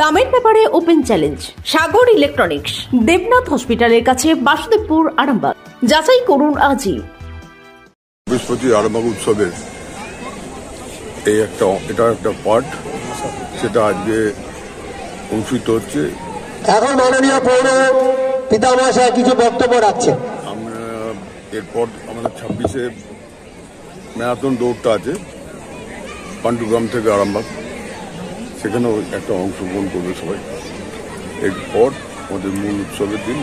দামের ব্যাপারে open challenge সাগর electronics, Debnath হসপিটালের কাছে, বাসুদেবপুর, আরামবাগ। যাচাই করুন আজই। বৃহস্পতি আরামবাগ উৎসবের এটা একটা পার্ট, সেটা আজকে অনুষ্ঠিত হচ্ছে। এখন মাননীয় পৌর পিতামহাশয় কিছু বক্তব্য রাখছেন। আমরা এরপর আমাদের 26-এ ম্যারাথন দৌড়টা আছে পান্ডুগ্রাম থেকে আরামবাগ, সেখানেও একটা অংশগ্রহণ করবে সবাই। এরপর আমাদের মূল উৎসবের দিন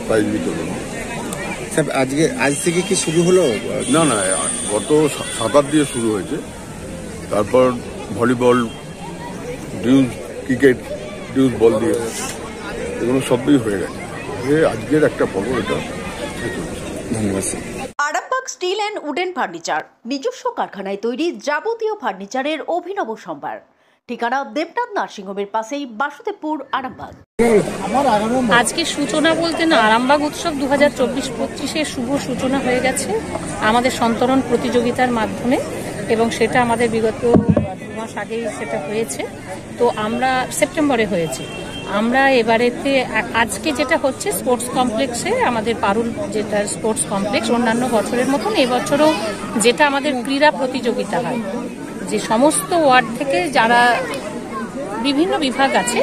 প্রাইজ বিতরণ। আজ থেকে কি শুরু হলো? না, গত 7 দিয়ে শুরু হয়েছে। তারপর ভলিবল, ডিউজ ক্রিকেট, ডিউজ বল দিয়ে এগুলো সবই হয়ে গেছে। আজকের একটা পর্ব এটা। ধন্যবাদ। Arambagh steel and wooden furniture, নিজস্ব কারখানায় তৈরি যাবতীয় ফার্নিচারের অভিনব সম্ভার। ঠিকানা দেবনাথ নার্সিংহোমের পাশেই, বাসুদেবপুর, আরামবাগ। আজকে সূচনা বলতে না, আরামবাগ উৎসব 2024-25-এর শুভ সূচনা হয়ে গেছে আমাদের সন্তরণ প্রতিযোগিতার মাধ্যমে, এবং সেটা আমাদের বিগত 2 মাস আগেই সেটা হয়েছে। তো আমরা সেপ্টেম্বরে হয়েছে। আমরা এবারেতে আজকে যেটা হচ্ছে স্পোর্টস কমপ্লেক্সে, আমাদের পারুল যেটা স্পোর্টস কমপ্লেক্স, অন্যান্য বছরের মতন এবছরও যেটা আমাদের ক্রীড়া প্রতিযোগিতা হয়, যে সমস্ত ওয়ার্ড থেকে যারা বিভিন্ন বিভাগ আছে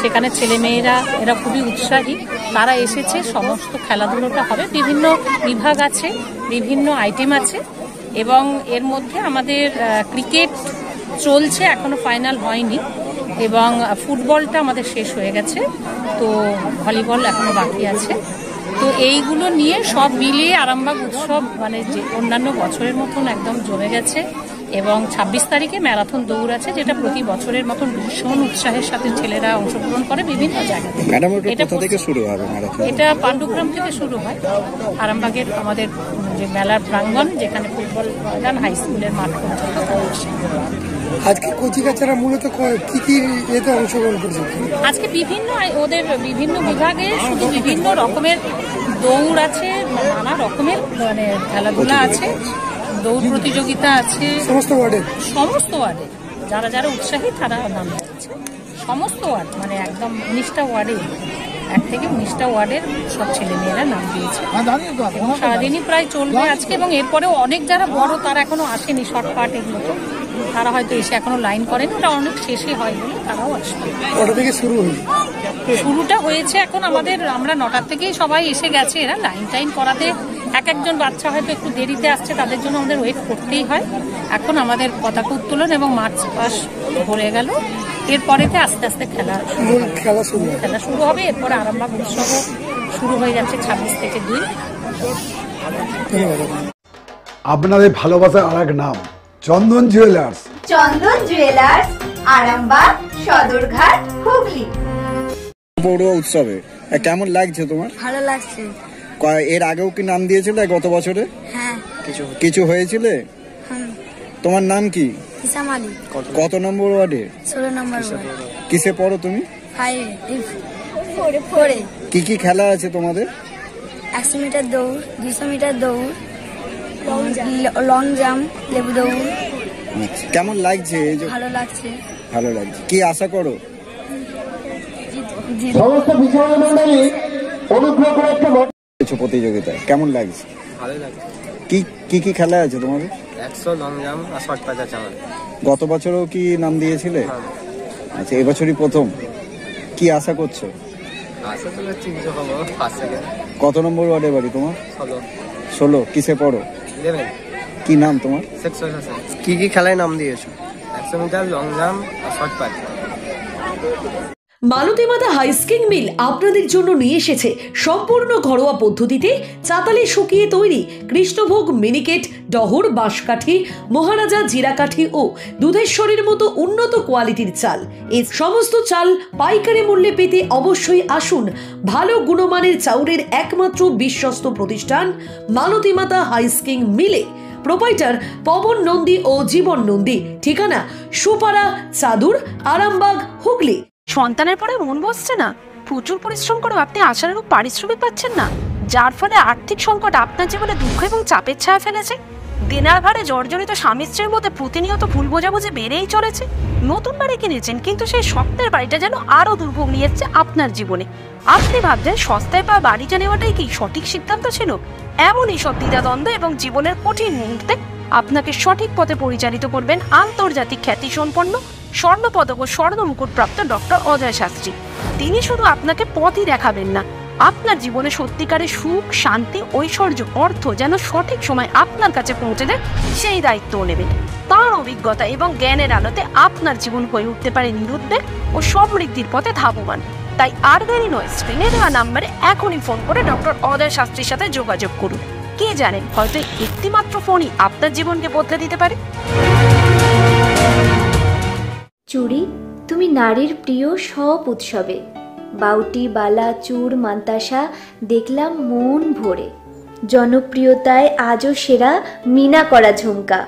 সেখানে ছেলেমেয়েরা এরা খুবই উৎসাহী, তারা এসেছে। সমস্ত খেলাধুলোটা হবে, বিভিন্ন বিভাগ আছে, বিভিন্ন আইটেম আছে, এবং এর মধ্যে আমাদের ক্রিকেট চলছে, এখনো ফাইনাল হয়নি, এবং ফুটবলটা আমাদের শেষ হয়ে গেছে। তো ভলিবল এখনো বাকি আছে। তো এইগুলো নিয়ে সব মিলিয়ে আরামবাগ উৎসব মানে যে অন্যান্য বছরের মতন একদম জমে গেছে। এবং 26 তারিখে ম্যারাথন দৌড় আছে, যেটা প্রতি বছরের মতন ভীষণ উৎসাহের সাথে ছেলেরা অংশগ্রহণ করে বিভিন্ন জায়গায়। এটা পান্ডুগ্রাম থেকে শুরু হয়, আরামবাগের আমাদের যে মেলার প্রাঙ্গণ, যেখানে ফুটবল ময়দান, হাই স্কুলের মাঠ পর্যন্ত। আজকে কচিকাচারা মূলত কি কি এতে অংশগ্রহণ করছে? আজকে ওদের বিভিন্ন বিভাগে শুধু বিভিন্ন রকমের দৌড় আছে, নানা রকমের মানে খেলাধুলা আছে, দৌড় প্রতিযোগিতা আছে সমস্ত ওয়ার্ডে যারা যারা উৎসাহী তারা নাম দিচ্ছে। সমস্ত ওয়ার্ড মানে একদম 19টা ওয়ার্ডে, 1 থেকে 19টা ওয়ার্ডের সব ছেলেমেয়েরা নাম দিয়েছে। সারাদিনই প্রায় চলবে আজকে, এবং এরপরেও অনেক যারা বড় তারা এখনো আসেনি, শর্টকাট এগুলো তো তারা হয়তো এসে এখনো লাইন করেনি, ওটা অনেক শেষে হয় বলে তারাও আসবে। ওটা থেকে শুরুটা হয়েছে এখন আমরা 9টার থেকেই সবাই এসে গেছে। এরা লাইন করাতে একজন বাচ্চা হয়তো একটু দেরিতে আসছে, তাদের জন্য আমাদের ওয়েট করতেই হয়। এখন আমাদের পতাকা উত্তোলন এবং মার্চ পাস ভরে গেল, এরপরেতে আস্তে আস্তে খেলা শুরু হবে। এরপরে আরামবাগ উৎসবও শুরু হয়ে যাচ্ছে 26 থেকে 2। আপনাদের ভালোবাসার আর এক নাম চন্দন জুয়েলার্স। চন্দন জুয়েলার্স, আরামবাগ, সদরঘাট, হুগলি। পৌর উৎসবে কেমন লাগছে তোমার? ভালো লাগছে। এর আগেও কি নাম দিয়েছিলে গত বছরে? হ্যাঁ। কিছু হয়েছিলে? তোমার নাম কি? হিসাম আলী। কত নম্বর ওয়ার্ডে? 16 নম্বর ওয়ার্ড। কিসে পড়ো তুমি? 4 কি কি খেলা আছে তোমাদের? 100 মিটার দৌড়, 200 মিটার দৌড়, লং জাম্প, লেবু দৌড়। কেমন লাগছে? ভালো লাগছে। কি আশা করো? সমস্ত বিচারক মণ্ডলী অনুগ্রহ করে একটা প্রতিযোগিতা কেমন লাগছে? ভালো লাগছে। কি খেলা আছে তোমাদের? 100 লং জাম্প আর শর্ট পাচ আছে আমাদের। গত বছরও কি নাম দিয়েছিলে? আচ্ছা, এবছরই প্রথম। কি আশা করছো? আশা তো করছি কিছু হবো, ফার্স্ট সেকেন্ড। কত নম্বর ওয়ার্ডে বাড়ি তোমার? 16। কিসে পড়ো? 11। কি নাম তোমার? শেখ সৈয়দ হাসান। কি খেলায় নাম দিয়েছো? 100 মিটার লং জাম্প আর শর্ট পাচ। মালতী মাতা হাইস্কিং মিল আপনাদের জন্য নিয়ে এসেছে সম্পূর্ণ ঘরোয়া পদ্ধতিতে চাতালে শুকিয়ে তৈরি কৃষ্ণভোগ মিনিকেট, ডহর, বাঁশকাঠি, মহারাজা, জিরাকাঠি ও দুধেশ্বরীর মতো উন্নত কোয়ালিটির চাল। এই সমস্ত চাল পাইকারি মূল্যে পেতে অবশ্যই আসুন ভালো গুণমানের চাউলের একমাত্র বিশ্বস্ত প্রতিষ্ঠান মালতী মাতা হাইস্কিং মিলে। প্রোপাইটার পবন নন্দী ও জীবন নন্দী। ঠিকানা সুপারা, চাদুর, আরামবাগ, হুগলি। সন্তানের পরে মন বসছে না, প্রচুর পরিশ্রম করেও আপনি আশানুরূপ পারিশ্রমিক পাচ্ছেন না, যার ফলে আর্থিক সংকট আপনার জীবনে দুঃখ এবং চাপের ছায়া ফেলেছে। দেনার ভারে জর্জরিত স্বামী স্ত্রীর মধ্যে প্রতিনিয়ত ভুল বোঝাবুঝি বেড়েই চলেছে। নতুন বাড়ি কিনেছেন, কিন্তু সেই স্বপ্নের বাড়িটা যেন আরো দুর্ভোগ নিয়ে এসছে আপনার জীবনে। আপনি ভাবছেন সস্তায় পাওয়া বাড়িটা নেওয়াটাই কি সঠিক সিদ্ধান্ত ছিল? এমনই সব দ্বিধাদ্বন্দ্ব এবং জীবনের কঠিন মুহূর্তে আপনাকে সঠিক পথে পরিচালিত করবেন আন্তর্জাতিক খ্যাতিসম্পন্ন স্বর্ণপদক ও স্বর্ণ মুকুটপ্রাপ্ত ডক্টর অজয় শাস্ত্রী। তিনি শুধু আপনাকে পথই দেখাবেন না, আপনার জীবনে সত্যিকারের সুখ, শান্তি, ঐশ্বর্য, অর্থ যেন সঠিক সময় আপনার কাছে পৌঁছে দেয় সেই দায়িত্বও নেবেন। তাঁর অভিজ্ঞতা এবং জ্ঞানের আলোতে আপনার জীবন হয়ে উঠতে পারে নিরুদ্বেগ ও সমৃদ্ধির পথে ধাবমান। তাই আর দেরি নয়, স্ক্রিনে দেওয়া নাম্বারে এখনই ফোন করে ডক্টর অজয় শাস্ত্রীর সাথে যোগাযোগ করুন। কে জানেন, হয়তো একটিমাত্র ফোনই আপনার জীবনকে বদলে দিতে পারে। চুড়ি, তুমি নারীর প্রিয় সব উৎসবে। বাউটি, বালা, চূড়, মান্তাসা দেখলাম মন ভরে। জনপ্রিয়তায় আজও সেরা মিনা করা ঝুমকা।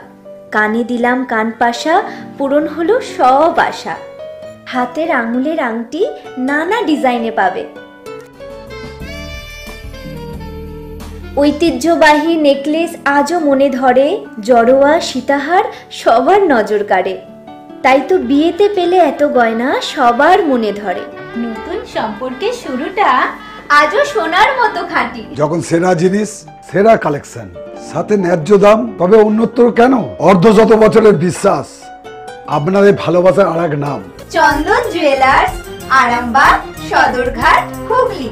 কানে দিলাম কানপাশা, পূরণ হলো সব আশা। হাতের আঙুলের আংটি নানা ডিজাইনে পাবে। ঐতিহ্যবাহী নেকলেস আজও মনে ধরে। জড়োয়া, সীতাহার সবার নজর কাড়ে। তাই তো বিয়েতে পেলে এত গয়না সবার মনে ধরে। নতুন সম্পর্কের শুরুটা আজও সোনার মতো খাঁটি। যখন সেরা জিনিস, সেরা কালেকশন, সাথে ন্যায্য দাম, তবে উন্নতর কেন? অর্ধশত বছরের বিশ্বাস, আপনাদের ভালোবাসার আর এক নাম চন্দন জুয়েলার্স, আরামবাগ, সদরঘাট, হুগলি।